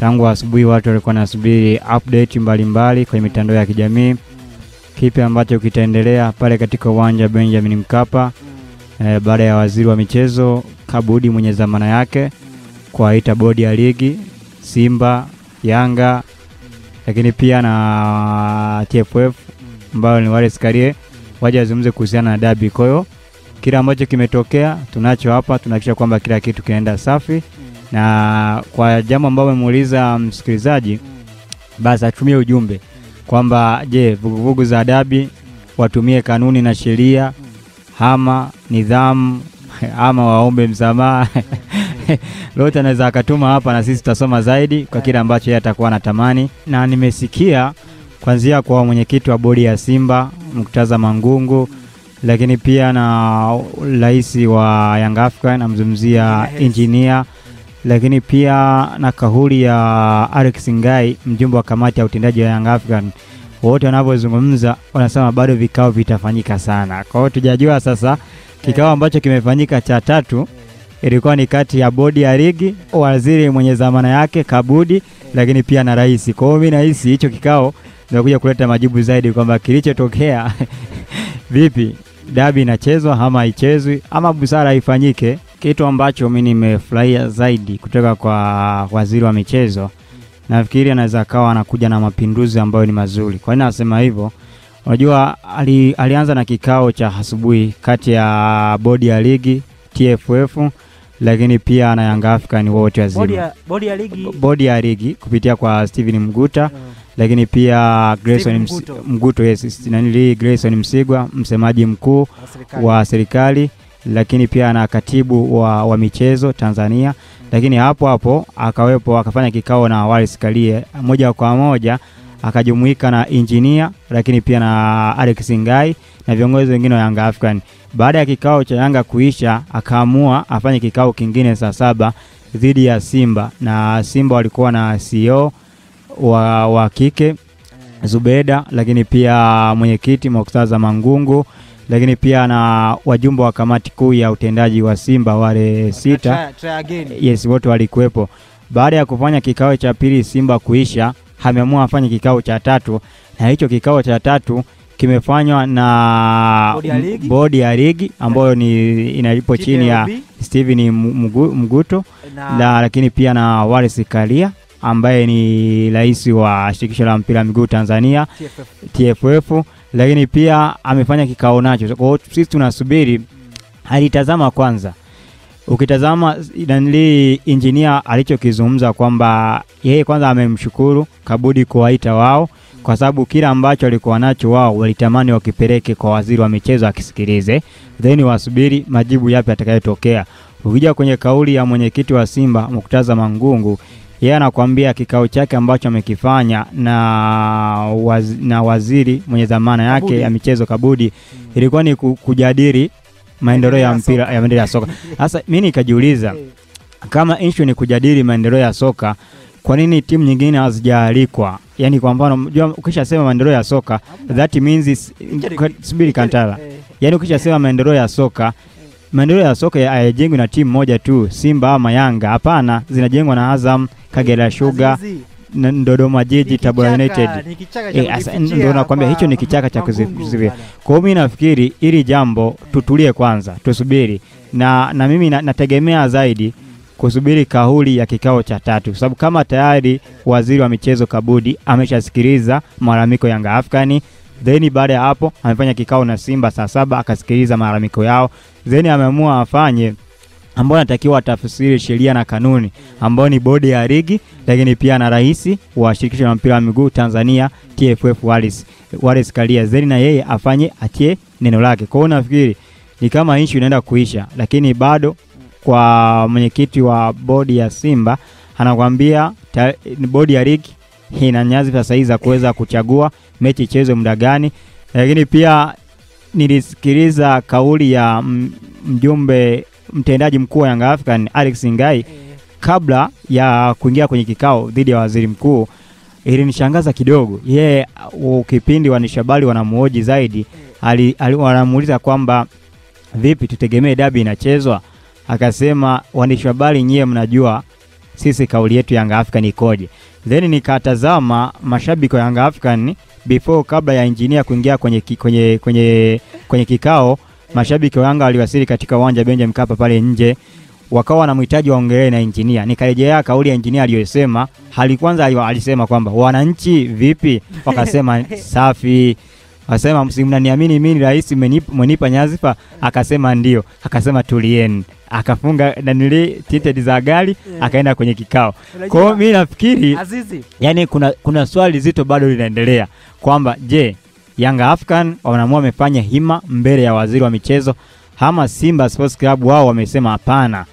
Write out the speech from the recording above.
Tangu asubuhi watu walikuwa nasubiri update mbalimbali kwenye mitandao ya kijamii. Kipi ambacho kitaendelea pale katika uwanja Benjamin Mkapa baada ya waziri wa michezo Kabudi mwenye zamana yake kuaita bodi ya ligi Simba, Yanga, lakini pia na TFF ambao ni Wallace Karia waje wazungumze kuhusiana na dabi. Kwa hiyo kila ambacho kimetokea tunacho hapa, tunahakikisha kwamba kila kitu kinaenda safi. Na kwa jambo ambalo umemuuliza msikilizaji, basi atumie ujumbe kwamba je, vuguvugu za dabi watumie kanuni na sheria ama nidhamu ama waombe msamaha. Lote anaweza akatuma hapa na sisi tutasoma zaidi kwa kile ambacho yeye atakuwa anatamani. Na nimesikia kuanzia kwa mwenyekiti wa bodi ya Simba Murtaza Mangungu, lakini pia na rais wa Young Africa namzungumzia engineer, lakini pia na kauli ya Alex Ngai mjumbe wa kamati ya utendaji wa Young Africa, wote wanapozungumza wanasema bado vikao vitafanyika sana. Kwa hiyo tujajua sasa kikao ambacho kimefanyika cha 3 ilikuwa ni kati ya bodi ya ligi, waziri mwenye zamana yake Kabudi, lakini pia na rais. Kwa hiyo mimi nahisi hicho kikao ndio kuleta majibu zaidi kwamba kilichotokea vipi, dabi inachezwa ama haichezwi ama busara ifanyike. Kitu ambacho mimi nimefurahia zaidi kutoka kwa waziri wa michezo, nafikiri anaweza kawa anakuja na mapinduzi ambayo ni mazuri. Kwa nini nasema hivyo? Unajua alianza na kikao cha asubuhi kati ya bodi ya ligi TFF, lakini pia na Young African wote wazima. Bodi ya ligi kupitia kwa Steven Mguta, lakini pia Grayson Mguto, Grayson Msigwa msemaji mkuu wa serikali, lakini pia na katibu wa michezo Tanzania. Lakini hapo akawepo akafanya kikao na Wallace Karia moja kwa moja, akajumuika na engineer, lakini pia na Alex Ngai na viongozi wengine wa Young African. Baada ya kikao cha Yanga kuisha, akaamua afanye kikao kingine saa 7 dhidi ya Simba, na Simba walikuwa na CEO wa kike Zubeda, lakini pia mwenyekiti Murtaza Mangungu, lakini pia na wajumbe wa kamati kuu ya utendaji wa Simba wale 6. Yes, wote walikuwepo. Baada ya kufanya kikao cha pili Simba kuisha, ameamua afanye kikao cha 3, na hicho kikao cha 3 kimefanywa na bodi ya ligi ambayo ni inalipo chini ya Steven Mguto, lakini pia na Wallace Karia ambaye ni rais wa shirikisho la mpira miguu Tanzania TFF, lakini pia amefanya kikao nacho. Kwa hiyo sisi tunasubiri alitazama kwanza. Ukitazama engineer alichokizungumza kwamba yeye kwanza amemshukuru Kabudi kuwaita wao, kwa sababu kila ambacho walikuwa nacho wao walitamani wakipeleke kwa waziri wa michezo akisikilize, then wasubiri majibu yapi atakayotokea. Ukija kwenye kauli ya mwenyekiti wa Simba Murtaza Mangungu, yeye anakuambia kikao chake ambacho amekifanya na waziri mwenye zamana yake ya michezo Kabudi ilikuwa ni kujadili maendeleo ya mpira ya maendeleo ya soka. Sasa mimi nikajiuliza, kama issue ni kujadili maendeleo ya soka, kwa nini timu nyingine hazijaalikwa? Yani kwa mfano unajua ukishasema maendeleo ya soka that means subiri Kantala. Yani ukishasema maendeleo ya soka hayajengwi na timu moja tu, Simba ama Yanga. Hapana, zinajengwa na Azam, Kagera Sugar, Dodoma Jiji, Tabora United. Ndio nakwambia hicho ni kichaka cha kuzivia. Kwa hiyo mimi nafikiri ili jambo tutulie kwanza, tusubiri. Na mimi nategemea zaidi kusubiri kauli ya kikao cha 3, sababu kama tayari waziri wa michezo Kabudi ameshasikiliza malalamiko ya Young African, then baada ya hapo amefanya kikao na Simba saa 7 akasikiliza malalamiko yao, then ameamua afanye ambao anatakiwa tafsiri sheria na kanuni ambao ni bodi ya ligi, lakini pia na rais wa shirikisho la mpira wa miguu Tanzania TFF Wallace Karia, then na yeye afanye atie neno lake. Kwa hiyo nafikiri ni kama issue inaenda kuisha, lakini bado kwa mwenyekiti wa bodi ya Simba anakuambia bodi ya ligi ina nyazi sasa hizi za kuweza kuchagua mechi ichezwe muda gani. Lakini pia nilisikiliza kauli ya mjumbe mtendaji mkuu wa Young African Alex Ngai kabla ya kuingia kwenye kikao dhidi ya waziri mkuu. Ilinishangaza kidogo. Yeye ukipindi wanishabali wanamuoji zaidi, wanamuuliza kwamba vipi tutegemee dabi inachezwa. Akasema wanishabali nyie mnajua sisi kauli yetu Young African ikoje. Then nikatazama mashabiki wa Young African before kabla ya engineer kuingia kwenye kikao, mashabiki wa Yanga waliwasili katika uwanja Benjamin Mkapa pale nje, wakawa wanamhitaji waongelee na engineer. Nikarejea kauli ya engineer aliyosema, kwanza alisema kwamba wananchi vipi, wakasema safi. Akasema msimnaniamini mimi rais mmenipa nyazifa, akasema ndio, akasema tulieni, akafunga nanili tinted za gari, akaenda kwenye kikao. Kwa hiyo mimi nafikiri yani kuna swali zito bado linaendelea kwamba je, Young African wanaamua wamefanya hima mbele ya waziri wa michezo, ama Simba Sports Club wao wamesema hapana,